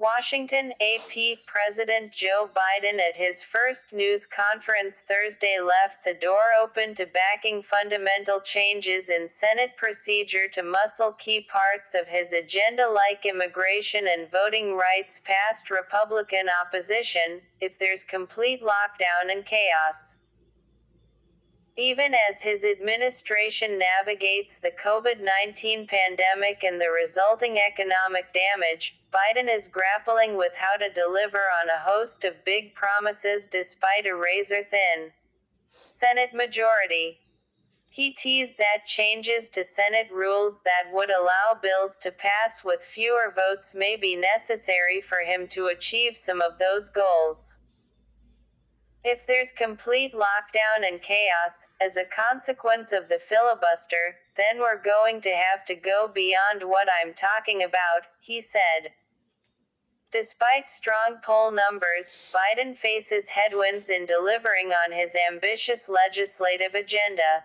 Washington, AP. President Joe Biden at his first news conference Thursday left the door open to backing fundamental changes in Senate procedure to muscle key parts of his agenda like immigration and voting rights past Republican opposition, if there's complete lockdown and chaos. Even as his administration navigates the COVID-19 pandemic and the resulting economic damage, Biden is grappling with how to deliver on a host of big promises despite a razor-thin Senate majority. He teased that changes to Senate rules that would allow bills to pass with fewer votes may be necessary for him to achieve some of those goals. If there's complete lockdown and chaos, as a consequence of the filibuster, then we're going to have to go beyond what I'm talking about, he said. Despite strong poll numbers, Biden faces headwinds in delivering on his ambitious legislative agenda.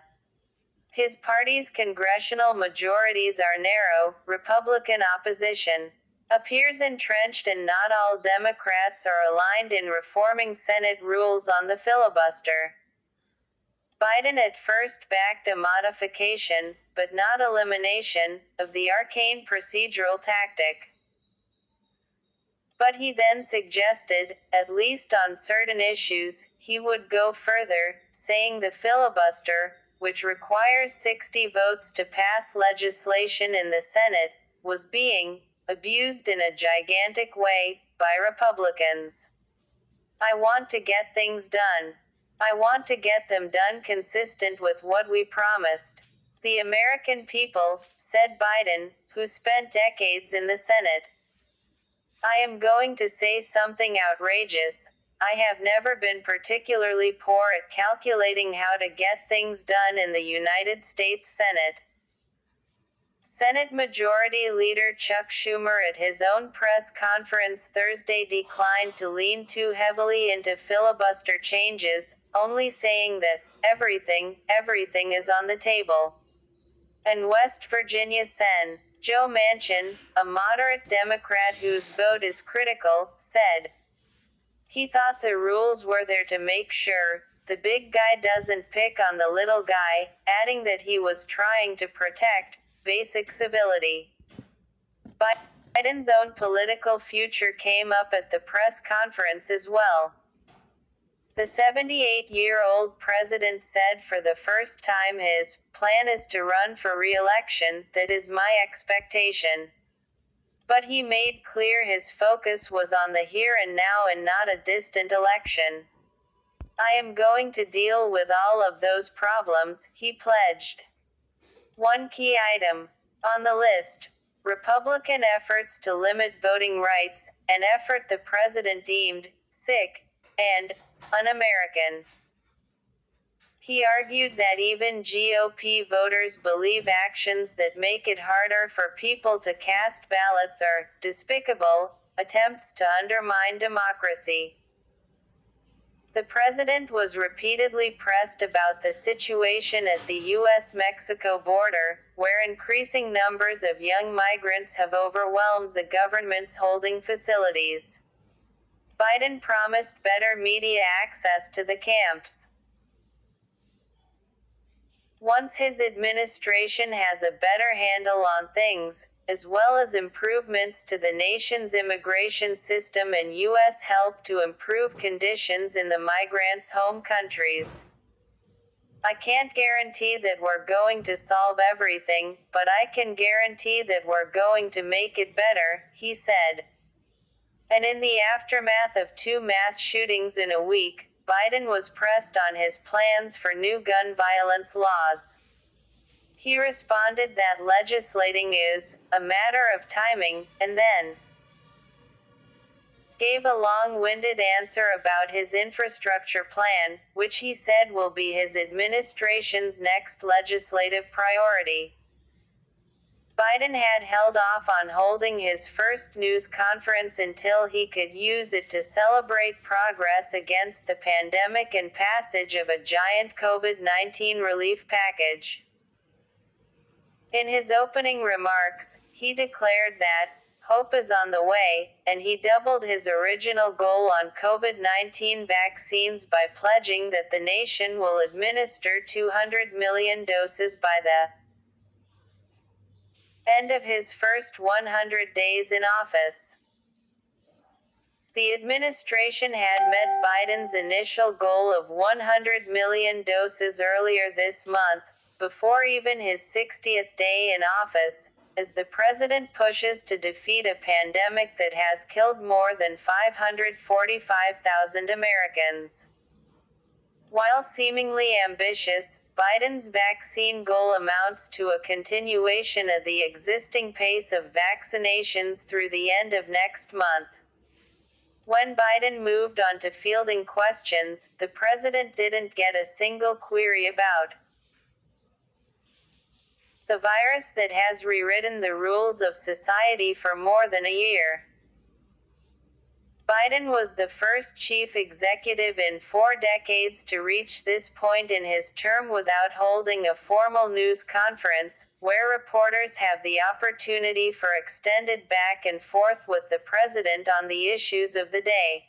His party's congressional majorities are narrow. Republican opposition appears entrenched, and not all Democrats are aligned in reforming Senate rules on the filibuster. Biden at first backed a modification, but not elimination, of the arcane procedural tactic. But he then suggested, at least on certain issues, he would go further, saying the filibuster, which requires 60 votes to pass legislation in the Senate, was being abused in a gigantic way by Republicans. I want to get things done. I want to get them done consistent with what we promised the American people, said Biden, who spent decades in the Senate. I am going to say something outrageous. I have never been particularly poor at calculating how to get things done in the United States Senate. Senate Majority Leader Chuck Schumer at his own press conference Thursday declined to lean too heavily into filibuster changes, only saying that everything is on the table. And West Virginia Sen. Joe Manchin, a moderate Democrat whose vote is critical, said he thought the rules were there to make sure the big guy doesn't pick on the little guy, adding that he was trying to protect basic civility. Biden's own political future came up at the press conference as well. The 78-year-old president said for the first time his plan is to run for re-election. That is my expectation. But he made clear his focus was on the here and now and not a distant election. I am going to deal with all of those problems, he pledged. One key item on the list: Republican efforts to limit voting rights, an effort the president deemed sick and un-American. He argued that even GOP voters believe actions that make it harder for people to cast ballots are despicable attempts to undermine democracy. The president was repeatedly pressed about the situation at the U.S.-Mexico border, where increasing numbers of young migrants have overwhelmed the government's holding facilities. Biden promised better media access to the camps. Once his administration has a better handle on things, as well as improvements to the nation's immigration system and U.S. help to improve conditions in the migrants' home countries. I can't guarantee that we're going to solve everything, but I can guarantee that we're going to make it better, he said. And in the aftermath of 2 mass shootings in a week, Biden was pressed on his plans for new gun violence laws. He responded that legislating is a matter of timing, and then gave a long-winded answer about his infrastructure plan, which he said will be his administration's next legislative priority. Biden had held off on holding his first news conference until he could use it to celebrate progress against the pandemic and passage of a giant COVID-19 relief package. In his opening remarks, he declared that hope is on the way, and he doubled his original goal on COVID-19 vaccines by pledging that the nation will administer 200 million doses by the end of his first 100 days in office. The administration had met Biden's initial goal of 100 million doses earlier this month, before even his 60th day in office, as the president pushes to defeat a pandemic that has killed more than 545,000 Americans. While seemingly ambitious, Biden's vaccine goal amounts to a continuation of the existing pace of vaccinations through the end of next month. When Biden moved on to fielding questions, the president didn't get a single query about the virus that has rewritten the rules of society for more than a year. Biden was the first chief executive in 4 decades to reach this point in his term without holding a formal news conference, where reporters have the opportunity for extended back and forth with the president on the issues of the day.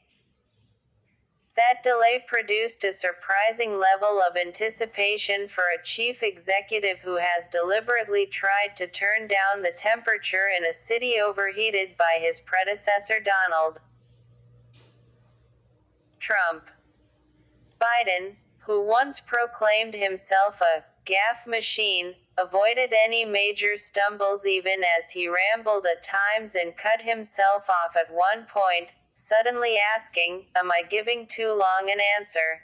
That delay produced a surprising level of anticipation for a chief executive who has deliberately tried to turn down the temperature in a city overheated by his predecessor Donald Trump. Biden, who once proclaimed himself a gaffe machine, avoided any major stumbles even as he rambled at times and cut himself off at one point, suddenly asking, "Am I giving too long an answer?"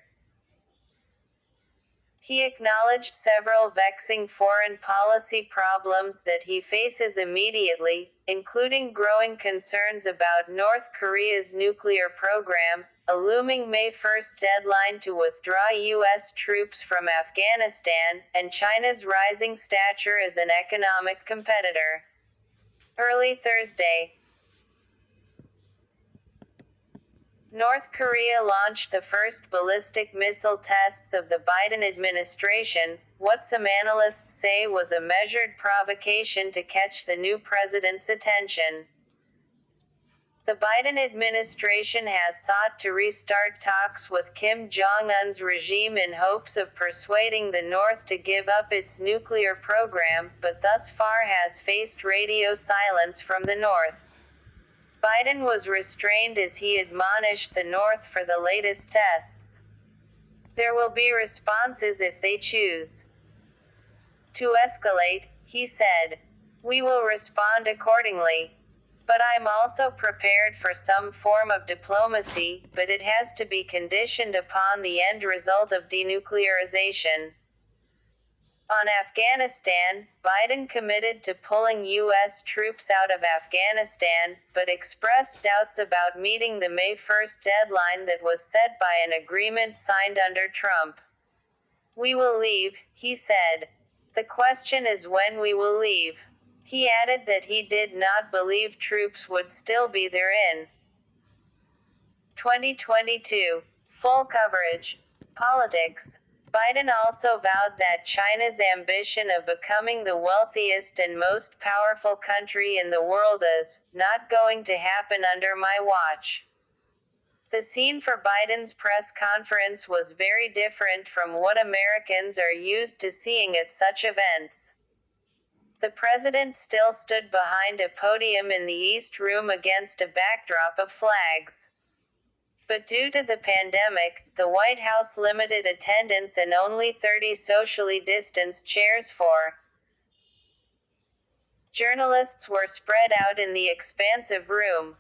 He acknowledged several vexing foreign policy problems that he faces immediately, including growing concerns about North Korea's nuclear program, a looming May 1 deadline to withdraw U.S. troops from Afghanistan, and China's rising stature as an economic competitor. Early Thursday, North Korea launched the first ballistic missile tests of the Biden administration, what some analysts say was a measured provocation to catch the new president's attention. The Biden administration has sought to restart talks with Kim Jong-un's regime in hopes of persuading the North to give up its nuclear program, but thus far has faced radio silence from the North. Biden was restrained as he admonished the North for the latest tests. "There will be responses if they choose to escalate," he said. "We will respond accordingly. But I'm also prepared for some form of diplomacy, but it has to be conditioned upon the end result of denuclearization." On Afghanistan, Biden committed to pulling U.S. troops out of Afghanistan, but expressed doubts about meeting the May 1 deadline that was set by an agreement signed under Trump. "We will leave," he said. "The question is when we will leave." He added that he did not believe troops would still be there in 2022. Full coverage. Politics. Biden also vowed that China's ambition of becoming the wealthiest and most powerful country in the world is not going to happen under my watch. The scene for Biden's press conference was very different from what Americans are used to seeing at such events. The president still stood behind a podium in the East Room against a backdrop of flags. But due to the pandemic, the White House limited attendance and only 30 socially distanced chairs for journalists were spread out in the expansive room.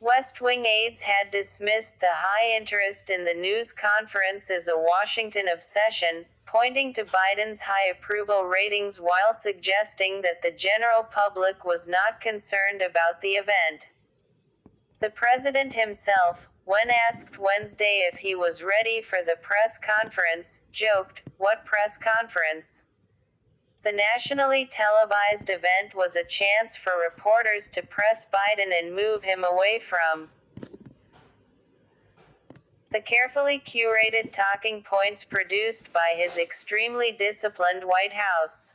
West Wing aides had dismissed the high interest in the news conference as a Washington obsession, pointing to Biden's high approval ratings while suggesting that the general public was not concerned about the event. The president himself, when asked Wednesday if he was ready for the press conference, joked, "What press conference?" The nationally televised event was a chance for reporters to press Biden and move him away from the carefully curated talking points produced by his extremely disciplined White House.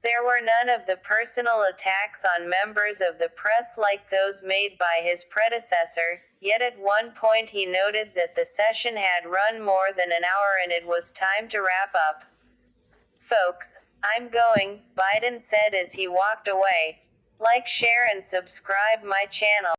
There were none of the personal attacks on members of the press like those made by his predecessor, yet at one point he noted that the session had run more than an hour and it was time to wrap up. "Folks, I'm going," Biden said as he walked away. Like, share and subscribe my channel.